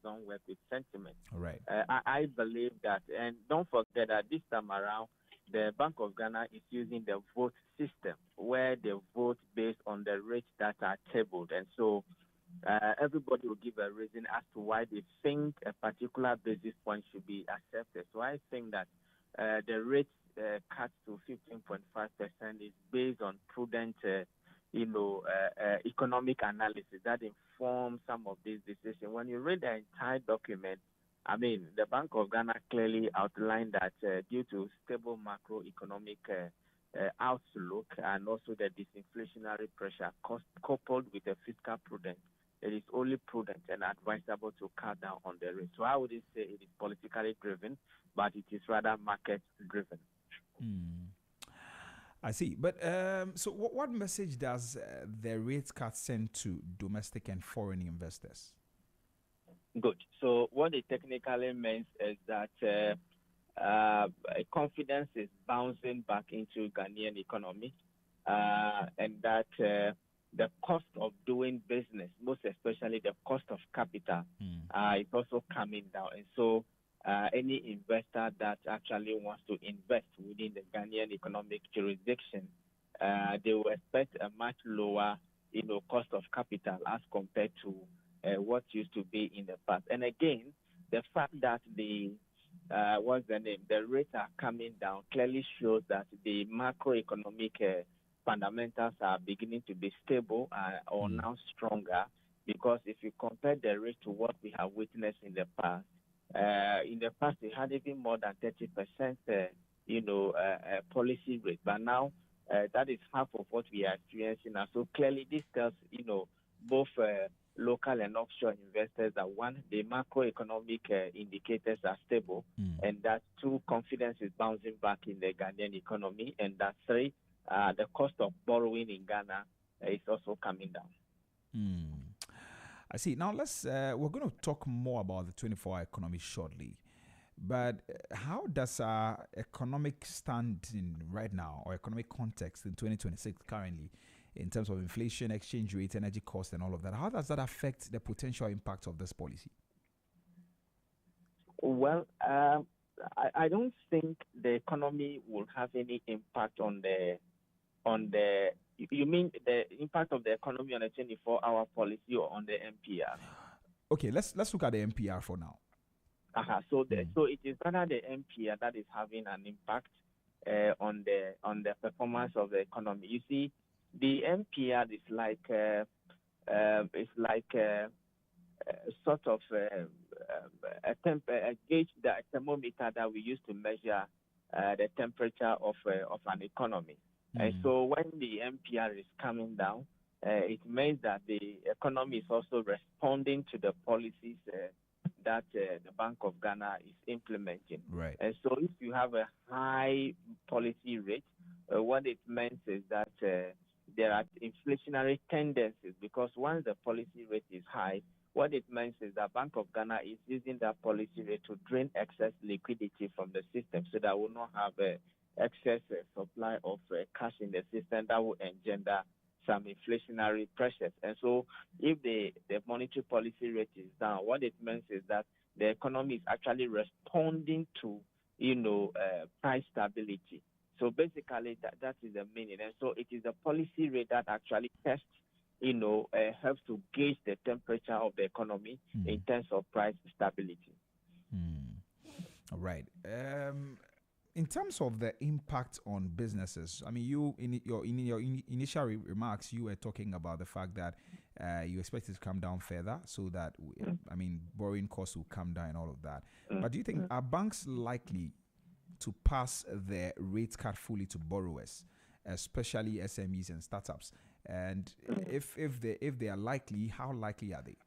don't work with sentiment. All right. I believe that, and don't forget that this time around, the Bank of Ghana is using the vote system where they vote based on the rates that are tabled. And so everybody will give a reason as to why they think a particular basis point should be accepted. So I think that the rate cut to 15.5% is based on prudent, economic analysis that informs some of these decisions. When you read the entire document, I mean, the Bank of Ghana clearly outlined that due to stable macroeconomic outlook and also the disinflationary pressure coupled with the fiscal prudence, it is only prudent and advisable to cut down on the rate. So I wouldn't say it is politically driven, but it is rather market driven. Hmm. I see. But so what message does the rate cut send to domestic and foreign investors? Good. So what it technically means is that confidence is bouncing back into Ghanaian economy, and that the cost of doing business, most especially the cost of capital, is also coming down. And so any investor that actually wants to invest within the Ghanaian economic jurisdiction, they will expect a much lower, cost of capital as compared to what used to be in the past. And again, the fact that the rates are coming down clearly shows that the macroeconomic fundamentals are beginning to be stable or now stronger. Because if you compare the rate to what we have witnessed in the past, it had even more than 30%, policy rate. But now that is half of what we are experiencing now. So clearly, this tells both local and offshore investors that one, the macroeconomic indicators are stable, and that two, confidence is bouncing back in the Ghanaian economy, and that three, the cost of borrowing in Ghana is also coming down. I see. Now we're going to talk more about the 24-hour economy shortly. But how does our economic standing right now, or economic context in 2026 currently, in terms of inflation, exchange rate, energy cost, and all of that, how does that affect the potential impact of this policy? Well, I don't think the economy will have any impact on the. You mean the impact of the economy on the 24-hour policy or on the MPR? Okay, let's look at the MPR for now. So it is rather the MPR that is having an impact on the performance of the economy. You see, the MPR is like sort of a gauge, the thermometer that we use to measure the temperature of an economy. And so when the MPR is coming down, it means that the economy is also responding to the policies that the Bank of Ghana is implementing. Right. And so if you have a high policy rate, what it means is that there are inflationary tendencies, because once the policy rate is high, what it means is that Bank of Ghana is using that policy rate to drain excess liquidity from the system, so that will not have excess supply of cash in the system that will engender some inflationary pressures. And so if the monetary policy rate is down, what it means is that the economy is actually responding to, price stability. So basically that is the meaning. And so it is the policy rate that actually tests, helps to gauge the temperature of the economy in terms of price stability. All right. In terms of the impact on businesses, I mean, you in your initial remarks, you were talking about the fact that you expect it to come down further, so that borrowing costs will come down and all of that. But do you think are banks likely to pass the rate cut fully to borrowers, especially SMEs and startups? And if they are likely, how likely are they?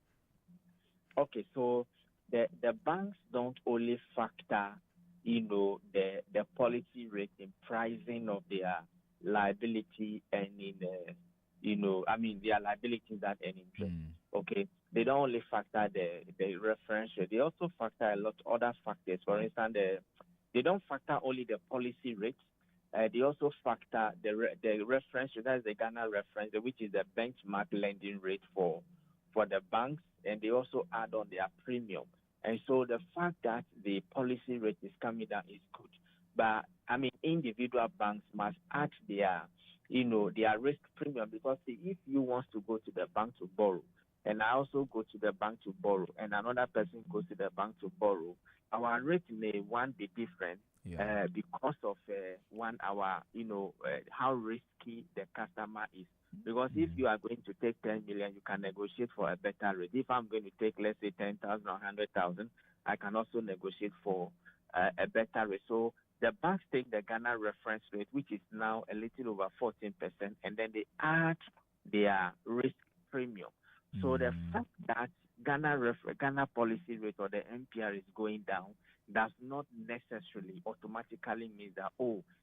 Okay, so the banks don't only factor the policy rate in pricing of their liability and their liabilities that earn interest. Okay, they don't only factor the reference rate; they also factor a lot of other factors. For instance, they don't factor only the policy rate. They also factor the reference rate, that is the Ghana reference rate, which is the benchmark lending rate for for the banks, and they also add on their premium. And so the fact that the policy rate is coming down is good. But I mean, individual banks must add their risk premium, because if you want to go to the bank to borrow, and I also go to the bank to borrow, and another person goes to the bank to borrow, our rate may one be different, because of how risky the customer is. Because if you are going to take 10 million, you can negotiate for a better rate. If I'm going to take, let's say, 10,000 or 100,000, I can also negotiate for a better rate. So the banks take the Ghana reference rate, which is now a little over 14%, and then they add their risk premium. So the fact that Ghana policy rate, or the MPR, is going down does not necessarily automatically mean that,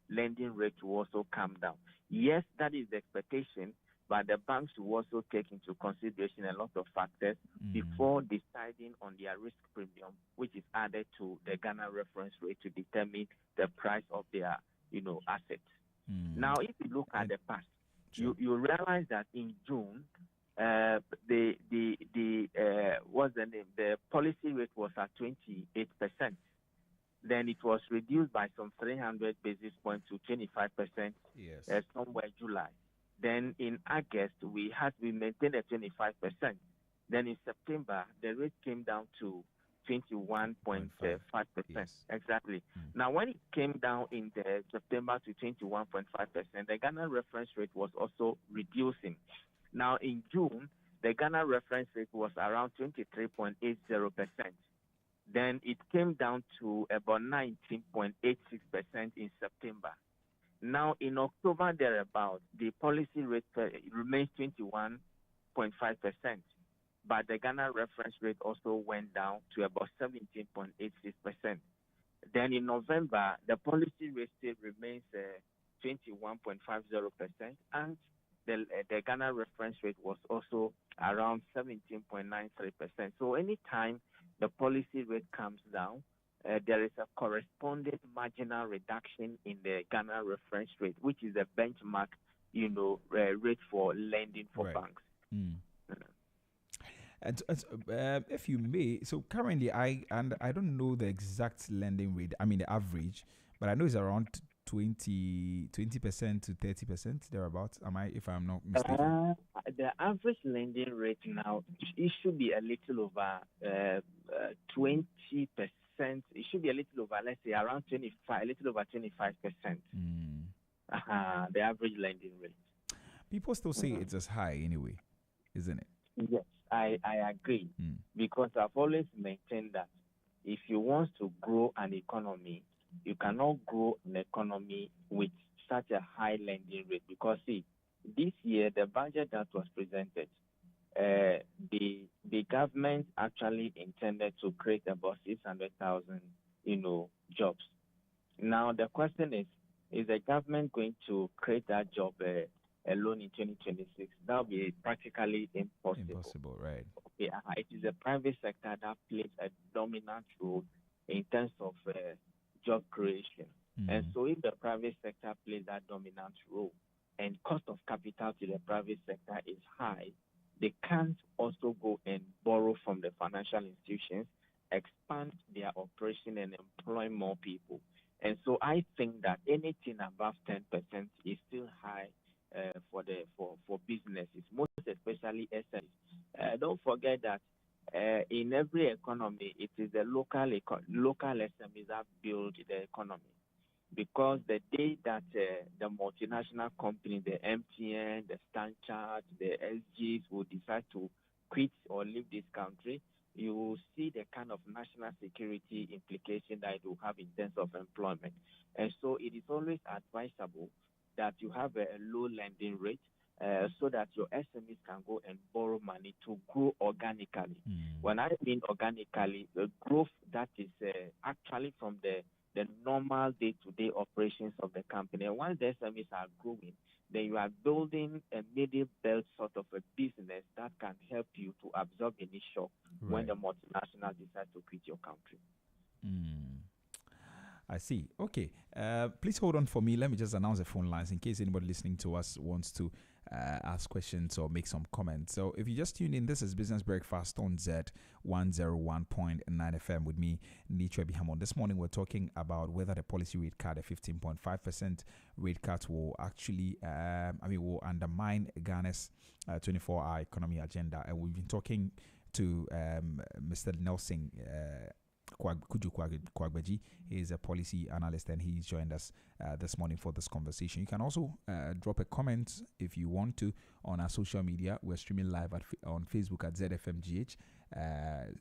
lending rate will also come down. Yes, that is the expectation, but the banks will also take into consideration a lot of factors before deciding on their risk premium, which is added to the Ghana reference rate to determine the price of their assets. Now, if you look at the past, you realize that in June, the policy rate was at 28%. Then it was reduced by some 300 basis points to 25%. Somewhere July. Then in August, we maintained at 25%. Then in September, the rate came down to 21.5%. Exactly. Now, when it came down in the September to 21.5%, the Ghana reference rate was also reducing. Now, in June, the Ghana reference rate was around 23.80%. Then it came down to about 19.86% in September. Now, in October, thereabout, the policy rate remains 21.5%, but the Ghana reference rate also went down to about 17.86%. Then in November, the policy rate still remains 21.50%, and the Ghana reference rate was also around 17.93%. So anytime the policy rate comes down, there is a corresponding marginal reduction in the Ghana reference rate, which is the benchmark, rate for lending for banks. And if you may, so currently I don't know the exact lending rate. I mean the average, but I know it's around 20% to 30% thereabouts. If I'm not mistaken? The average lending rate now, it should be a little over 20%. It should be a little over, let's say, around 25, a little over 25%. The average lending rate. People still say it's as high anyway, isn't it? Yes, I agree. Because I've always maintained that if you want to grow an economy, you cannot grow an economy with such a high lending rate. Because, see, this year, the budget that was presented, the government actually intended to create about 600,000, jobs. Now, the question is the government going to create that job alone in 2026? That will be practically impossible. Impossible, right? Okay, it is the private sector that plays a dominant role in terms of job creation. And so if the private sector plays that dominant role and cost of capital to the private sector is high, they can't also go and borrow from the financial institutions, expand their operation and employ more people. And so I think that anything above 10% is still high for businesses, most especially SMEs. Don't forget that in every economy, it is the local SMEs that build the economy. Because the day that the multinational company, the MTN, the Stanchart, the SGs will decide to quit or leave this country, you will see the kind of national security implication that it will have in terms of employment. And so it is always advisable that you have a low lending rate so that your SMEs can go and borrow money to grow organically. When I mean organically, the growth that is actually from the normal day-to-day operations of the company. And once the SMEs are growing, then you are building a middle belt sort of a business that can help you to absorb any shock when the multinational decide to quit your country. I see. Okay. Please hold on for me. Let me just announce the phone lines in case anybody listening to us wants to ask questions or make some comments. So if you just tuned in, this is Business Breakfast on Z101.9 FM with me, Nitra Bihamon. This morning we're talking about whether the policy rate cut, a 15.5% rate cut, will actually, will undermine Ghana's 24-hour economy agenda. And we've been talking to Mr. Nelson Kuju Kwagbeji. He is a policy analyst and he's joined us this morning for this conversation. You can also drop a comment if you want to on our social media. We're streaming live on Facebook at ZFMGH,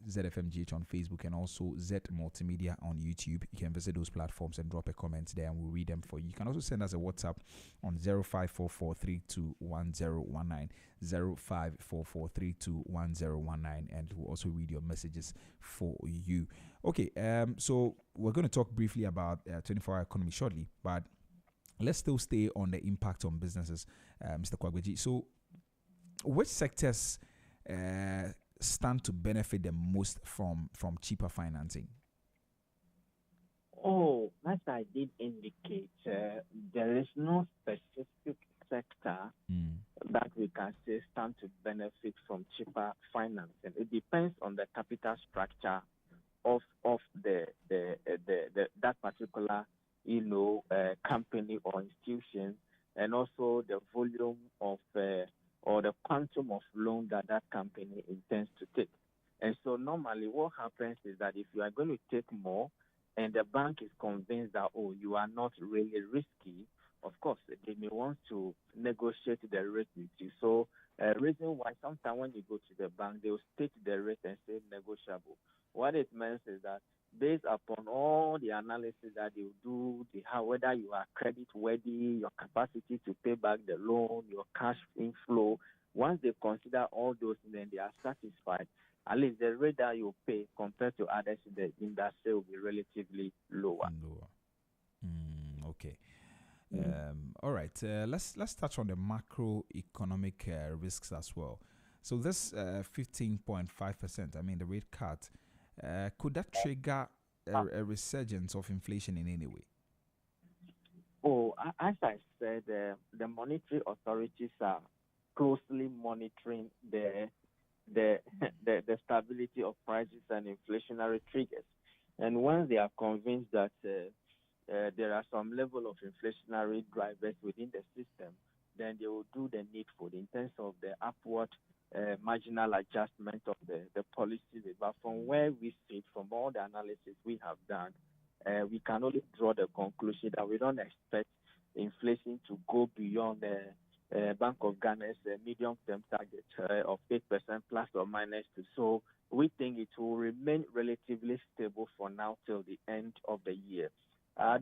ZFMGH on Facebook, and also Z Multimedia on YouTube. You can visit those platforms and drop a comment there and we'll read them for you. You can also send us a WhatsApp on 0544321019, 0544321019, and we'll also read your messages for you. Okay, so we're going to talk briefly about 24-hour economy shortly, but let's still stay on the impact on businesses, Mr. Kwagbeji. So which sectors stand to benefit the most from cheaper financing? Oh, as I did indicate, there is no specific sector that we can say stand to benefit from cheaper financing. It depends on the capital structure of the that particular company or institution, and also the volume of or the quantum of loan that company intends to take. And so normally what happens is that if you are going to take more and the bank is convinced that, you are not really risky, of course, they may want to negotiate the rate with you. So reason why sometimes when you go to the bank, they will state the rate and say negotiable. What it means is that based upon all the analysis that they do, whether you are credit worthy, your capacity to pay back the loan, your cash inflow, once they consider all those, then they are satisfied. At least the rate that you pay compared to others in the industry will be relatively lower. Okay. All right. Let's touch on the macroeconomic risks as well. So this 15.5%, the rate cut, could that trigger a resurgence of inflation in any way? As I said, the monetary authorities are closely monitoring the stability of prices and inflationary triggers. And once they are convinced that there are some level of inflationary drivers within the system, then they will do the needful in terms of the upward marginal adjustment of the policy rate. But from where we sit, from all the analysis we have done, we can only draw the conclusion that we don't expect inflation to go beyond the Bank of Ghana's medium-term target of 8% plus or minus 2. So we think it will remain relatively stable for now till the end of the year.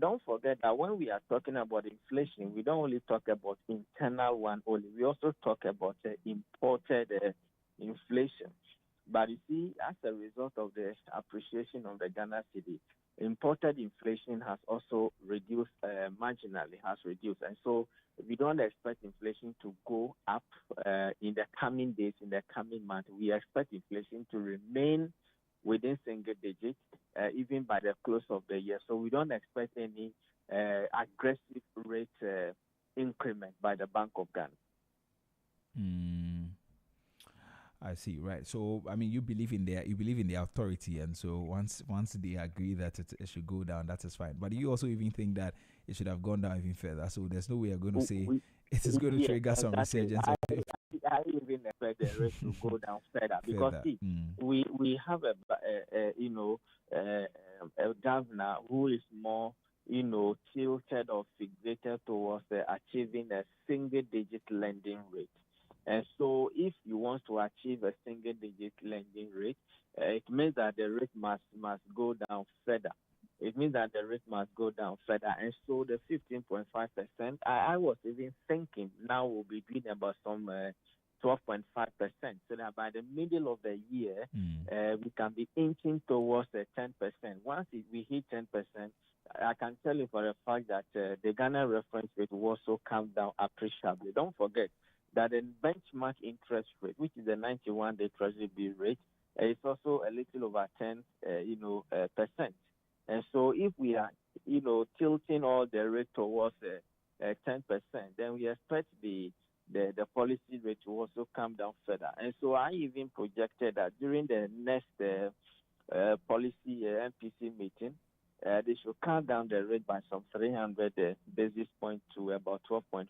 Don't forget that when we are talking about inflation, we don't only talk about internal one only. We also talk about imported inflation. But you see, as a result of the appreciation of the Ghana cedi, imported inflation has also reduced marginally, And so we don't expect inflation to go up in the coming days, in the coming months. We expect inflation to remain within single digits, even by the close of the year. So we don't expect any aggressive rate increment by the Bank of Ghana. I see, right. So you believe in the authority, and so once they agree that it should go down, that is fine. But you also even think that it should have gone down even further. So there's no way you're going to say it is going to trigger some resurgence. I even expect the rate to go down further because we have a governor who is more tilted or fixated towards achieving a single-digit lending rate. And so if you want to achieve a single-digit lending rate, it means that the rate must go down further. And so the 15.5%, I was even thinking now we'll be doing about some 12.5%. So that by the middle of the year, we can be inching towards 10%. Once we hit 10%, I can tell you for a fact that the Ghana reference rate will also come down appreciably. Don't forget that the benchmark interest rate, which is the 91-day Treasury bill rate, is also a little over 10%. And so if we are, tilting all the rate towards 10%, then we expect the the policy rate will also come down further. And so I even projected that during the next policy MPC meeting, they should cut down the rate by some 300 basis points to about 12.5%.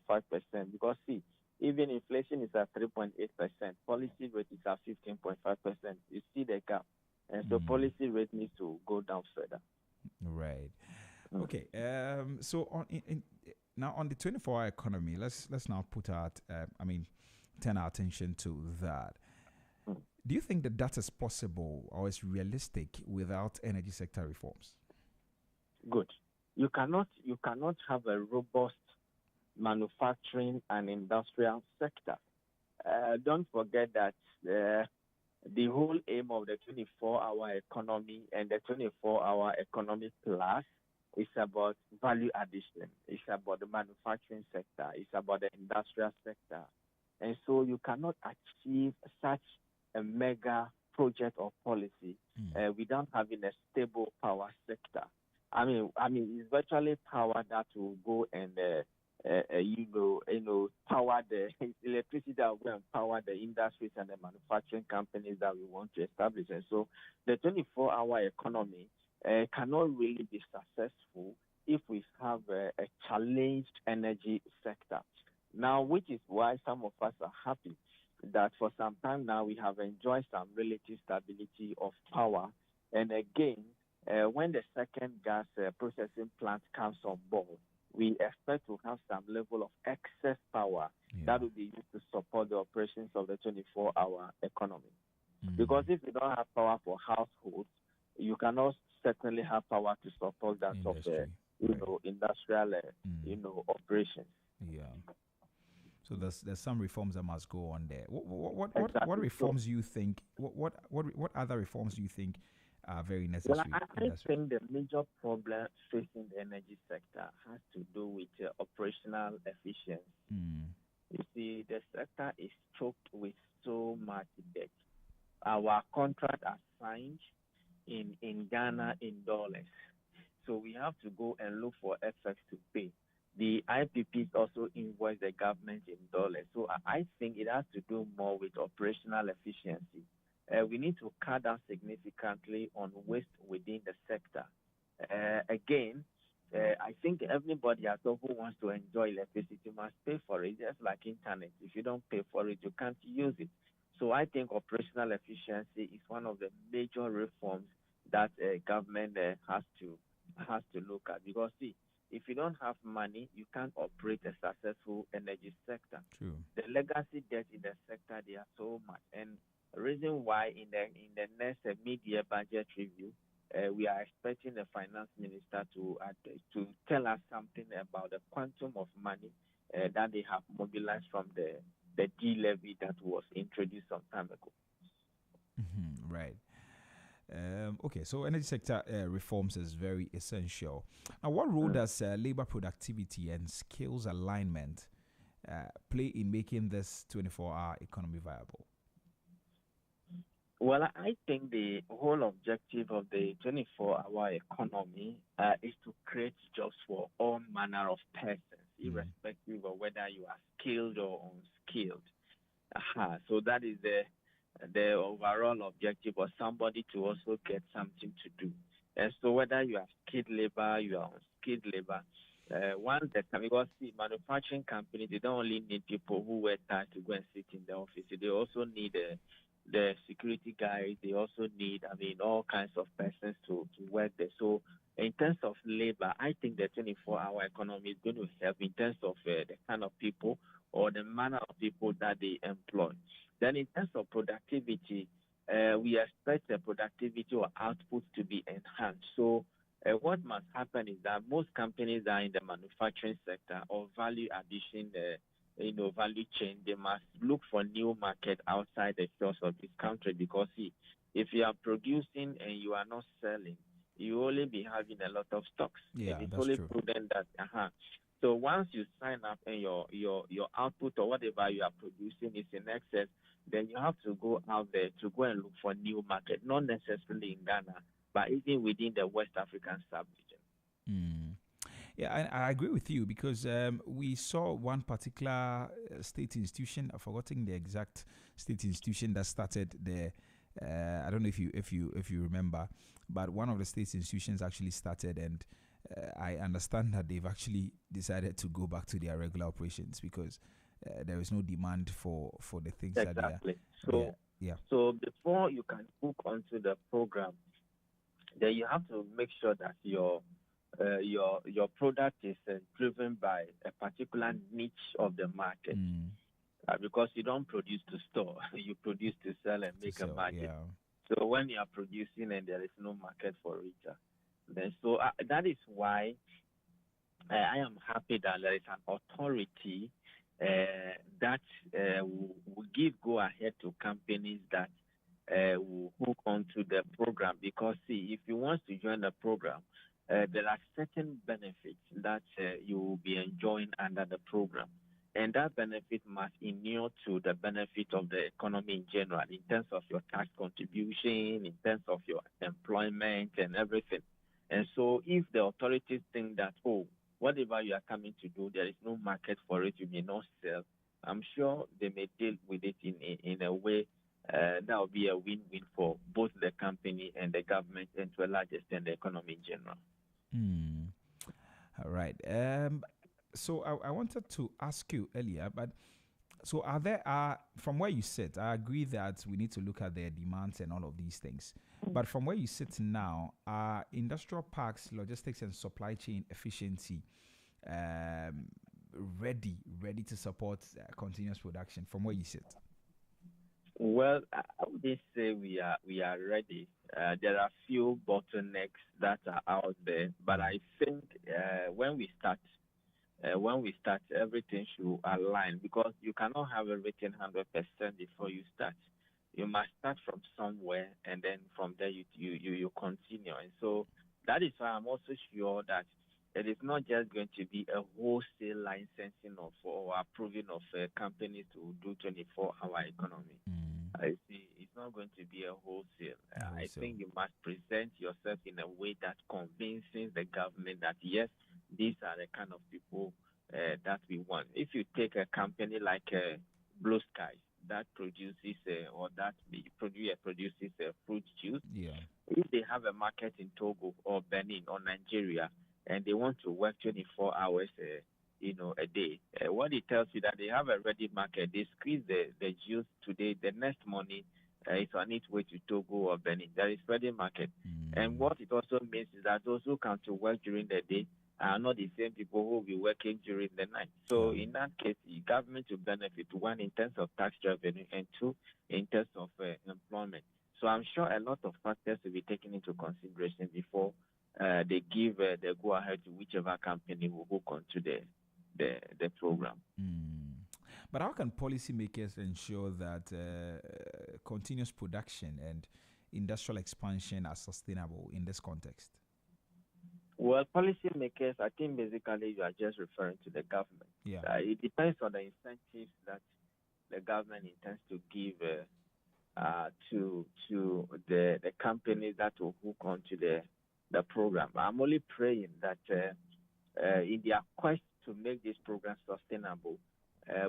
Because see, even inflation is at 3.8%, policy rate is at 15.5%. You see the gap, and so policy rate needs to go down further. Right. Okay. So now on the 24-hour economy, let's now turn our attention to that. Do you think that is possible or is realistic without energy sector reforms? Good. You cannot have a robust manufacturing and industrial sector. Don't forget that the whole aim of the 24-hour economy and the 24-hour economy plus is about value addition. It's about the manufacturing sector. It's about the industrial sector. And so you cannot achieve such a mega project or policy without having a stable power sector. I mean, it's virtually power that will go and power the electricity that will empower the industries and the manufacturing companies that we want to establish. And so the 24-hour economy cannot really be successful if we have a challenged energy sector. Now, which is why some of us are happy that for some time now we have enjoyed some relative stability of power. And again, when the second gas processing plant comes on board, we expect to have some level of excess power that will be used to support the operations of the 24-hour economy. Because if you don't have power for households, you cannot certainly have power to support that industry, of industrial operations. Yeah. So there's some reforms that must go on there. What reforms do you think? What other reforms do you think are very necessary? Well, I think the major problem facing the energy sector has to do with operational efficiency. You see, the sector is choked with so much debt. Our contract are signed in Ghana in dollars, so we have to go and look for FX to pay. The IPPs also invoice the government in dollars. So I think it has to do more with operational efficiency. We need to cut down significantly on waste within the sector. Again, I think everybody at all who wants to enjoy electricity must pay for it, just like internet. If you don't pay for it, you can't use it. So I think operational efficiency is one of the major reforms that government has to look at. Because see, if you don't have money, you can't operate a successful energy sector. True. The legacy debt in the sector, they are so much. And the reason why in the next mid-year budget review, we are expecting the finance minister to tell us something about the quantum of money that they have mobilized from the D-levy that was introduced some time ago. Right. Okay, so energy sector reforms is very essential. Now, what role does labor productivity and skills alignment play in making this 24-hour economy viable? Well, I think the whole objective of the 24-hour economy is to create jobs for all manner of persons, irrespective of whether you are skilled or unskilled. So that is the overall objective, or somebody to also get something to do. And so whether you are skilled labor, you are unskilled labor, because the manufacturing companies, they don't only need people who wear ties to go and sit in the office. They also need the security guys. They also need, all kinds of persons to work there. So in terms of labor, I think the 24-hour economy is going to help in terms of the kind of people or the manner of people that they employ. Then in terms of productivity, we expect the productivity or output to be enhanced. So what must happen is that most companies are in the manufacturing sector or value addition, value chain. They must look for new market outside the shores of this country, because if you are producing and you are not selling, you only be having a lot of stocks. Yeah, it's that's only true. prudent that So once you sign up and your output or whatever you are producing is in excess, then you have to go out there to go and look for new market, not necessarily in Ghana, but even within the West African sub-region. Yeah, I agree with you because we saw one particular state institution. I've forgotten the exact state institution that started the. I don't know if you remember, but one of the state institutions actually started, and I understand that they've actually decided to go back to their regular operations because there is no demand for the things that Exactly. they are. Yeah. So before you can hook onto the program, then you have to make sure that your product is driven by a particular niche of the market. Because you don't produce to store, you produce to sell and make a market. Yeah. So when you are producing and there is no market for it, then that is why I am happy that there is an authority that will give go ahead to companies that will hook onto the program. Because see, if you want to join the program, there are certain benefits that you will be enjoying under the program. And that benefit must inure to the benefit of the economy in general, in terms of your tax contribution, in terms of your employment and everything. And so if the authorities think that, oh, whatever you are coming to do, there is no market for it, you may not sell, I'm sure they may deal with it in a way that will be a win-win for both the company and the government, and to a large extent the economy in general. All right. So I wanted to ask you earlier, but so from where you sit, I agree that we need to look at their demands and all of these things. But from where you sit now, are industrial parks, logistics and supply chain efficiency ready to support continuous production from where you sit? Well, I wouldn't say we are ready. There are few bottlenecks that are out there, but I think when we start, everything should align, because you cannot have everything 100% before you start. You must start from somewhere, and then from there you continue. And so that is why I'm also sure that it is not just going to be a wholesale licensing of or approving of companies to do 24-hour economy. I see. It's not going to be a wholesale. I think you must present yourself in a way that convinces the government that yes, these are the kind of people that we want. If you take a company like Blue Sky that produces produces fruit juice, if they have a market in Togo or Benin or Nigeria and they want to work 24 hours a day, what it tells you that they have a ready market. They squeeze the juice today, the next morning it's on its way to Togo or Benin. There is ready market. And what it also means is that those who come to work during the day are not the same people who will be working during the night. So in that case, the government will benefit, one, in terms of tax revenue, and two, in terms of employment. So I'm sure a lot of factors will be taken into consideration before they give the go-ahead to whichever company will hook onto the program. But how can policymakers ensure that continuous production and industrial expansion are sustainable in this context? Well, policymakers, I think basically you are just referring to the government. Yeah. It depends on the incentives that the government intends to give to the companies that will hook onto the program. I'm only praying that in their quest to make this program sustainable,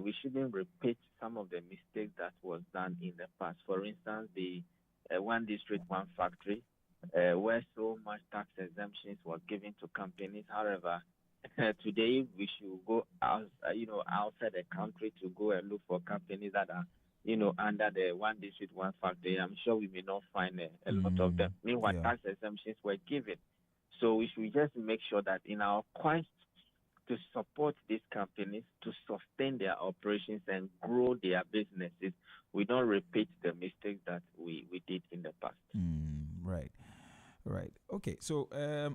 we shouldn't repeat some of the mistakes that was done in the past. For instance, the one district, one factory, where so much tax exemptions were given to companies. However, today we should go outside the country to go and look for companies that are under the one district, one factory. I'm sure we may not find a lot of them. Meanwhile, tax exemptions were given. So we should just make sure that in our quest to support these companies, to sustain their operations and grow their businesses, we don't repeat the mistakes that we did in the past. Right. Okay. So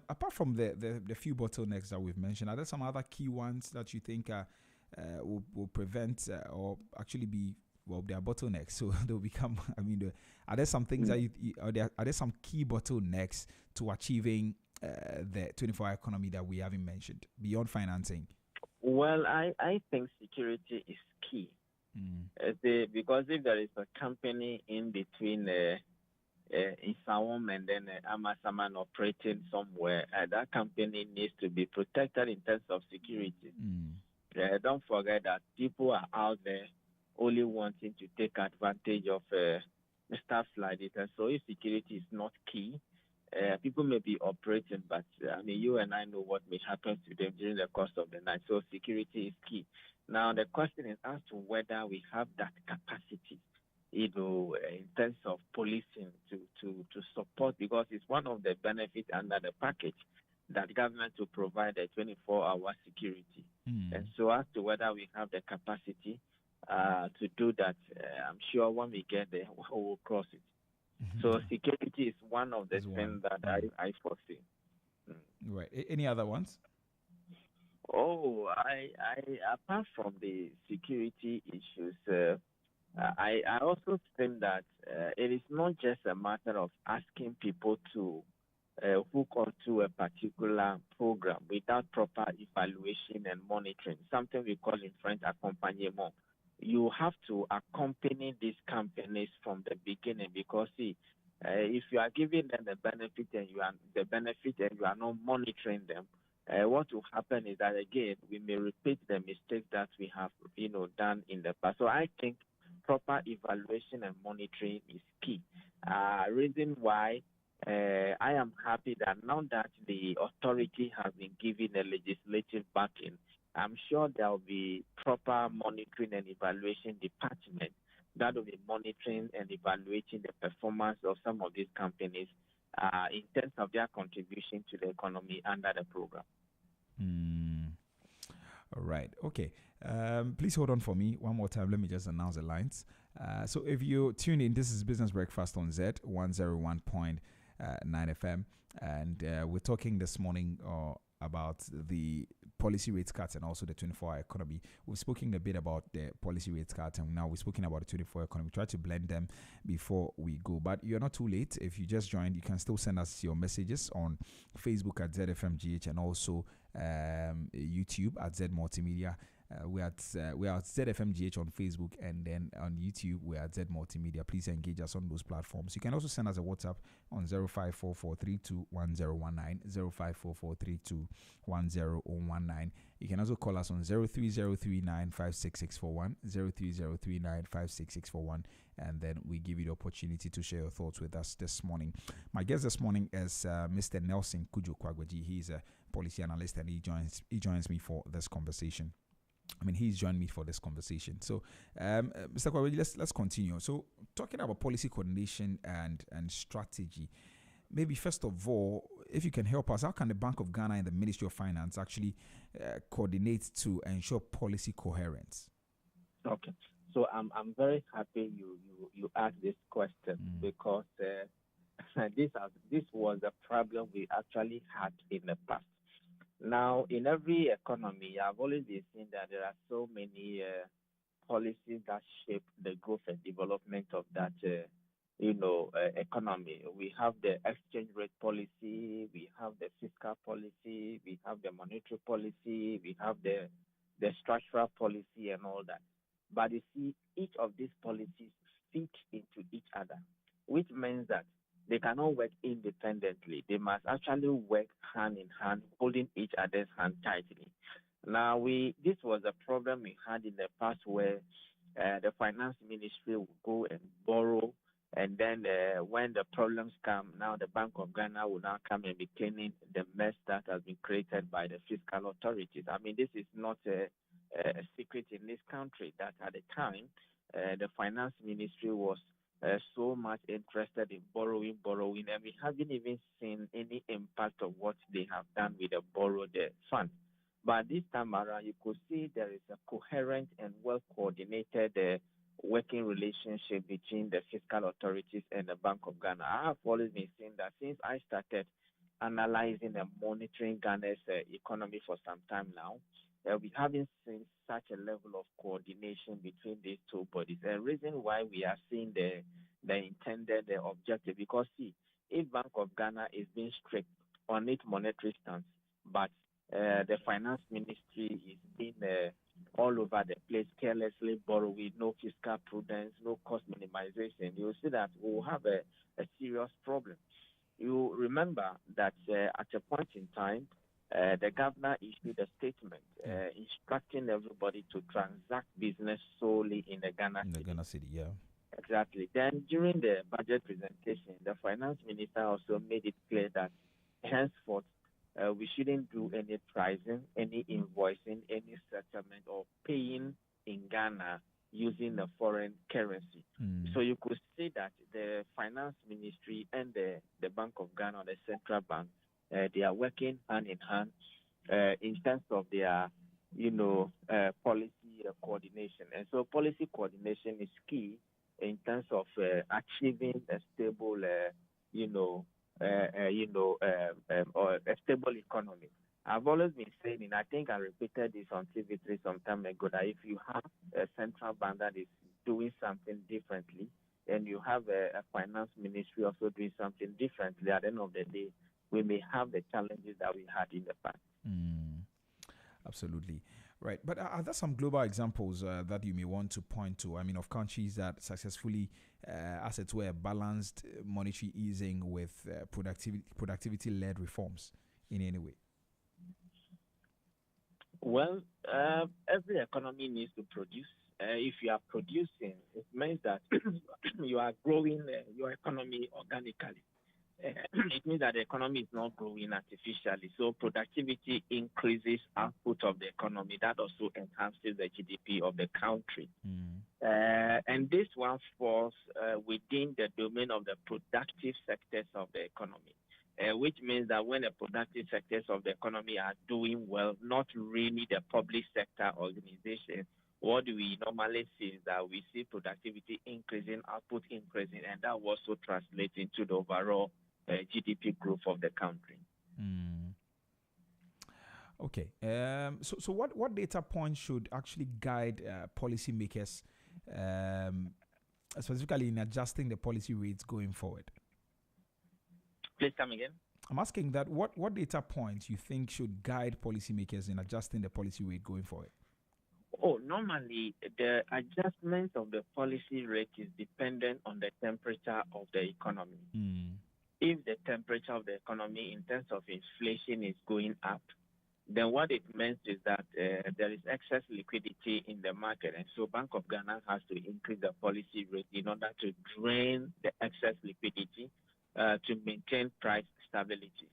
apart from the few bottlenecks that we've mentioned, are there some other key ones that you think will prevent or actually be, well, they are bottlenecks, so they'll become, are there some things are there some key bottlenecks to achieving the 24-hour economy that we haven't mentioned beyond financing? Well, I think security is key. Because if there is a company in between in Sawam and then Amasaman operating somewhere, that company needs to be protected in terms of security. Don't forget that people are out there only wanting to take advantage of stuff like this. And so if security is not key, people may be operating, but I mean, you and I know what may happen to them during the course of the night. So security is key. Now, the question is as to whether we have that capacity, in terms of policing to support, because it's one of the benefits under the package that government to provide a 24-hour security. And so as to whether we have the capacity to do that, I'm sure when we get there, we'll cross it. So security is one of the things that I foresee. Right. Any other ones? Oh, I apart from the security issues, I also think that it is not just a matter of asking people to hook onto a particular program without proper evaluation and monitoring, something we call in French accompagnement. You have to accompany these companies from the beginning because, see, if you are giving them the benefit and you are not monitoring them, what will happen is that again we may repeat the mistakes that we have done in the past. So I think proper evaluation and monitoring is key. Reason why I am happy that now that the authority has been given a legislative backing, I'm sure there will be proper monitoring and evaluation department that will be monitoring and evaluating the performance of some of these companies in terms of their contribution to the economy under the program. All right. Okay. Please hold on for me one more time. Let me just announce the lines. So if you tune in, this is Business Breakfast on Z 101.9 FM, and we're talking this morning about the policy rate cuts and also the 24-hour economy. We've spoken a bit about the policy rate cut, and now we're speaking about the 24-hour economy. Try to blend them before we go. But you're not too late. If you just joined, you can still send us your messages on Facebook at ZFMGH and also YouTube at Z Multimedia. We are at ZFMGH on Facebook, and then on YouTube we are at Z Multimedia. Please engage us on those platforms. You can also send us a WhatsApp on 0544321019, 0544321019. You can also call us on 030395661, 030395661, and then we give you the opportunity to share your thoughts with us this morning. My guest this morning is Mr. Nelson Kujo Kwagwaji. He's a policy analyst, and he joins me for this conversation. He's joined me for this conversation. So, Mr. Kwagwaji, let's continue. So, talking about policy coordination and strategy, maybe first of all, if you can help us, how can the Bank of Ghana and the Ministry of Finance actually coordinate to ensure policy coherence? Okay, so I'm very happy you asked this question because this was a problem we actually had in the past. Now, in every economy, I've always been seeing that there are so many policies that shape the growth and development of that, economy. We have the exchange rate policy, we have the fiscal policy, we have the monetary policy, we have the structural policy and all that. But you see, each of these policies fit into each other, which means that they cannot work independently. They must actually work hand in hand, holding each other's hand tightly. Now, this was a problem we had in the past where the finance ministry would go and borrow, and then when the problems come, now the Bank of Ghana will now come and be cleaning the mess that has been created by the fiscal authorities. This is not a secret in this country that at the time, the finance ministry was so much interested in borrowing, and we haven't even seen any impact of what they have done with the borrowed fund. But this time around, you could see there is a coherent and well-coordinated working relationship between the fiscal authorities and the Bank of Ghana. I have always been saying that since I started analyzing and monitoring Ghana's economy for some time now, we haven't seen such a level of coordination between these two bodies. The reason why we are seeing the intended objective, because see, if Bank of Ghana is being strict on its monetary stance, but the finance ministry is being all over the place, carelessly borrowing, no fiscal prudence, no cost minimization, you'll see that we'll have a serious problem. You remember that at a point in time, the governor issued a statement instructing everybody to transact business solely in the Ghana In the city. Ghana city, yeah. Exactly. Then during the budget presentation, the finance minister also made it clear that henceforth we shouldn't do any pricing, any invoicing, any settlement, or paying in Ghana using the foreign currency. So you could see that the finance ministry and the Bank of Ghana, the central bank, they are working hand in hand in terms of their, policy coordination. And so policy coordination is key in terms of achieving a stable, or a stable economy. I've always been saying, and I think I repeated this on TV3 some time ago, that if you have a central bank that is doing something differently, and you have a finance ministry also doing something differently, at the end of the day, we may have the challenges that we had in the past. Absolutely. Right. But are there some global examples that you may want to point to? I mean, of countries that successfully, as it were, balanced monetary easing with productivity-led reforms in any way? Well, every economy needs to produce. If you are producing, it means that you are growing your economy organically. It means that the economy is not growing artificially. So productivity increases output of the economy. That also enhances the GDP of the country. And this one falls within the domain of the productive sectors of the economy. Which means that when the productive sectors of the economy are doing well, not really the public sector organization, what do we normally see is that we see productivity increasing, output increasing, and that also translates into the overall GDP growth of the country. Okay. So what data points should actually guide policymakers, specifically in adjusting the policy rates going forward? Please come again. I'm asking that what data points you think should guide policymakers in adjusting the policy rate going forward? Oh, normally the adjustment of the policy rate is dependent on the temperature of the economy. If the temperature of the economy in terms of inflation is going up, then what it means is that there is excess liquidity in the market. And so Bank of Ghana has to increase the policy rate in order to drain the excess liquidity to maintain price stability.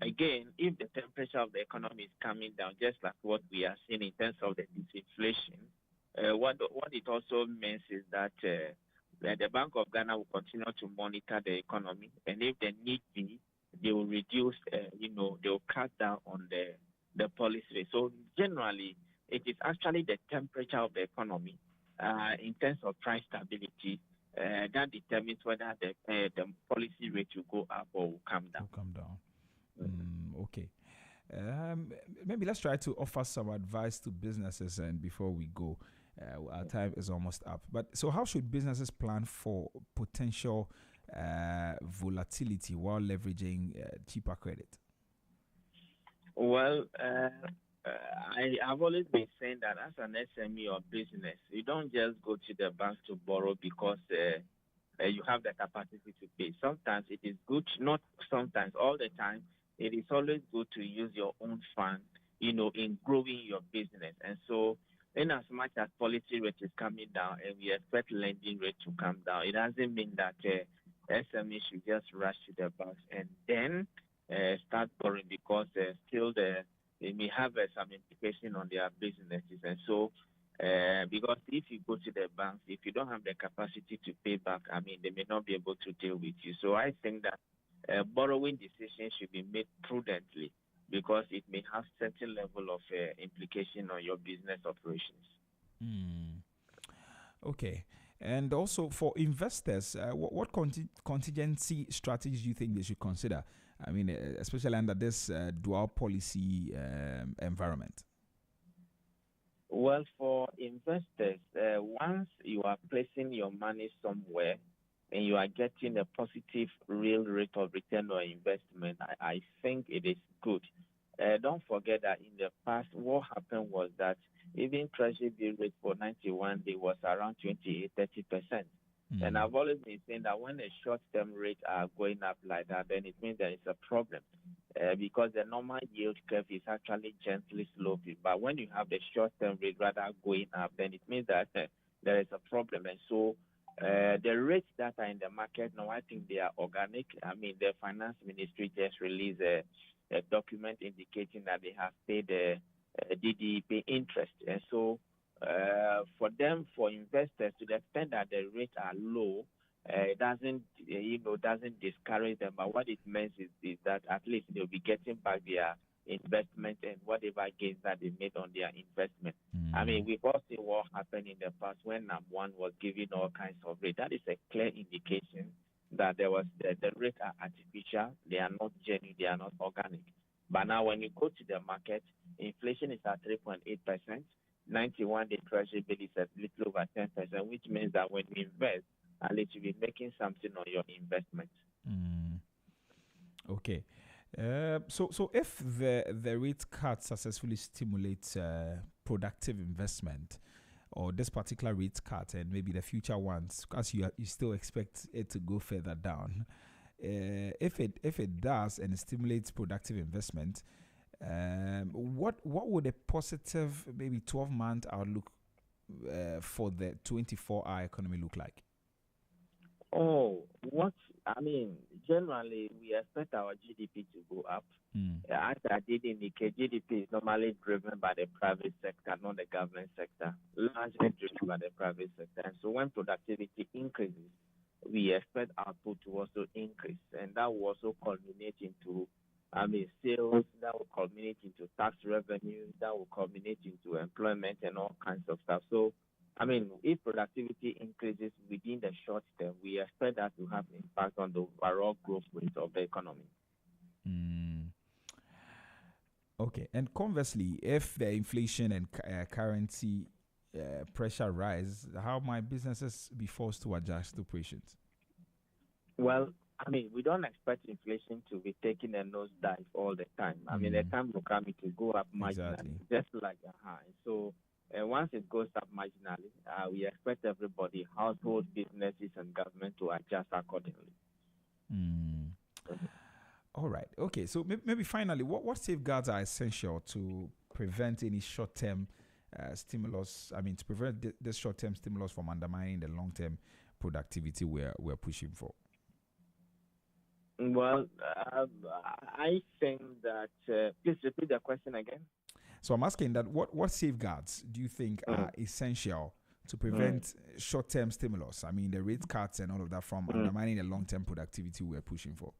Again, if the temperature of the economy is coming down, just like what we are seeing in terms of the disinflation, what it also means is that the Bank of Ghana will continue to monitor the economy, and if the need be, they will reduce, they will cut down on the policy rate. So generally, it is actually the temperature of the economy in terms of price stability that determines whether the policy rate will go up or will come down. Okay. Maybe let's try to offer some advice to businesses, and before we go, our time is almost up. But so how should businesses plan for potential volatility while leveraging cheaper credit? Well, I have always been saying that as an SME or business, you don't just go to the bank to borrow because you have the capacity to pay. Sometimes it is good, not sometimes, all the time, it is always good to use your own fund, in growing your business. And so in as much as policy rate is coming down and we expect lending rate to come down, it doesn't mean that SME should just rush to the banks and then start borrowing, because still they may have some implication on their businesses. And so because if you go to the banks, if you don't have the capacity to pay back, they may not be able to deal with you. So I think that borrowing decisions should be made prudently, because it may have certain level of implication on your business operations. Okay. And also for investors, what contingency strategies do you think they should consider? Especially under this dual policy environment. Well, for investors, once you are placing your money somewhere and you are getting a positive real rate of return on investment, I think it is good. Don't forget that in the past, what happened was that Even Treasury bill rate for 91 day was around 28-30%. And I've always been saying that when the short-term rates are going up like that, then it means there is a problem because the normal yield curve is actually gently sloping. But when you have the short-term rate rather going up, then it means that there is a problem. And so the rates that are in the market now, I think they are organic. I mean, the finance ministry just released a document indicating that they have paid DDP interest. And so for them, for investors, to the extent that the rates are low, it doesn't discourage them. But what it means is that at least they'll be getting back their investment and whatever gains that they made on their investment. I mean, we've all seen what happened in the past when NAM1 was giving all kinds of rates. That is a clear indication that there was the rates are artificial, they are not genuine, they are not organic. But now when you go to the market, inflation is at 3.8%. 91 day treasury bill is at little over 10%, which means that when you invest, at least you'll be making something on your investment. Okay. So if the rate cut successfully stimulates productive investment, or this particular rate cut and maybe the future ones, because you still expect it to go further down, if it does and it stimulates productive investment, what would a positive maybe 12-month outlook for the 24-hour economy look like? Generally, we expect our GDP to go up. As I did indicate, GDP is normally driven by the private sector, not the government sector, largely driven by the private sector. And so when productivity increases, we expect output to also increase. And that will also culminate into sales, that will culminate into tax revenue, that will culminate into employment and all kinds of stuff. So, if productivity increases within the short term, we expect that to have impact on the overall growth rate of the economy. Okay. And conversely, if the inflation and currency pressure rise, how might businesses be forced to adjust operations? Well, we don't expect inflation to be taking a nosedive all the time. The time will come it will go up marginally, just like a high. So once it goes up marginally, we expect everybody, household, businesses, and government to adjust accordingly. All right. Okay. So maybe finally, what safeguards are essential to prevent any short-term stimulus? To prevent this short-term stimulus from undermining the long-term productivity we're pushing for. Well, I think that please repeat the question again. So I'm asking that what safeguards do you think are essential to prevent short-term stimulus? The rate cuts and all of that from undermining the long-term productivity we're pushing for.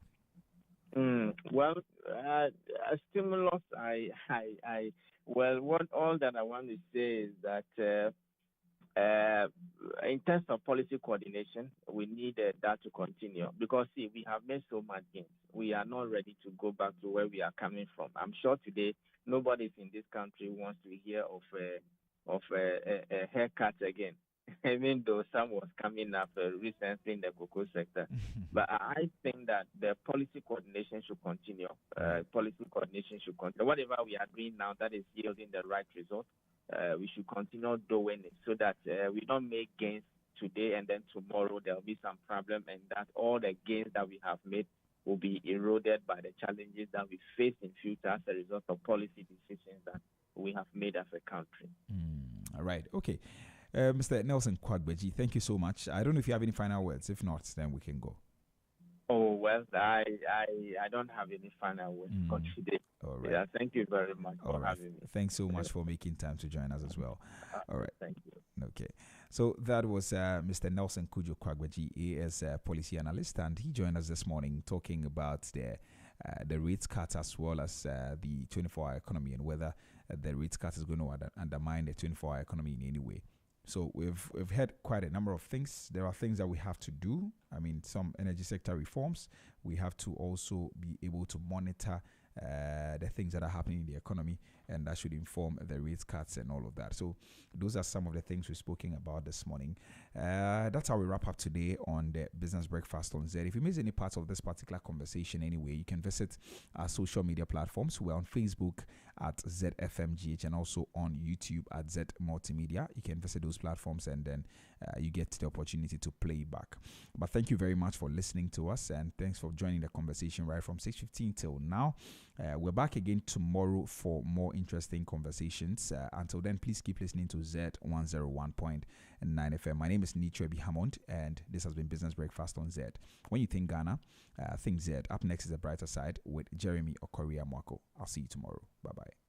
Well, a stimulus. What all that I want to say is that in terms of policy coordination, we need that to continue because we have made so much gains. We are not ready to go back to where we are coming from. I'm sure today nobody in this country wants to hear of a haircut again, even though some was coming up recently in the cocoa sector. But I think that the policy coordination should continue. Whatever we are doing now that is yielding the right result, we should continue doing it so that we don't make gains today and then tomorrow there will be some problem and that all the gains that we have made will be eroded by the challenges that we face in future as a result of policy decisions that we have made as a country. All right. Okay. Mr. Nelson Kwagbeji, thank you so much. I don't know if you have any final words. If not, then we can go. Oh, well, I don't have any final words for today. All right. Yeah, thank you very much for having me. Thanks so much for making time to join us as well. All right. Thank you. Okay. So that was Mr. Nelson Kujo Kwagbeji. He is a policy analyst, and he joined us this morning talking about the rate cut as well as the 24-hour economy and whether the rate cut is going to undermine the 24-hour economy in any way. So we've had quite a number of things. There are things that we have to do. Some energy sector reforms. We have to also be able to monitor the things that are happening in the economy, and that should inform the rate cuts and all of that. So those are some of the things we're speaking about this morning. That's how we wrap up today on the Business Breakfast on Z. If you miss any parts of this particular conversation anyway, you can visit our social media platforms. We're on Facebook at ZFMGH and also on YouTube at Z Multimedia. You can visit those platforms and then you get the opportunity to play back. But thank you very much for listening to us, and thanks for joining the conversation right from 6:15 till now. We're back again tomorrow for more interesting conversations. Until then, please keep listening to Z101.9 FM. My name is Nichwebi Hammond, and this has been Business Breakfast on Z. When you think Ghana, think Z. Up next is The Brighter Side with Jeremy Okoria Mwako. I'll see you tomorrow. Bye-bye.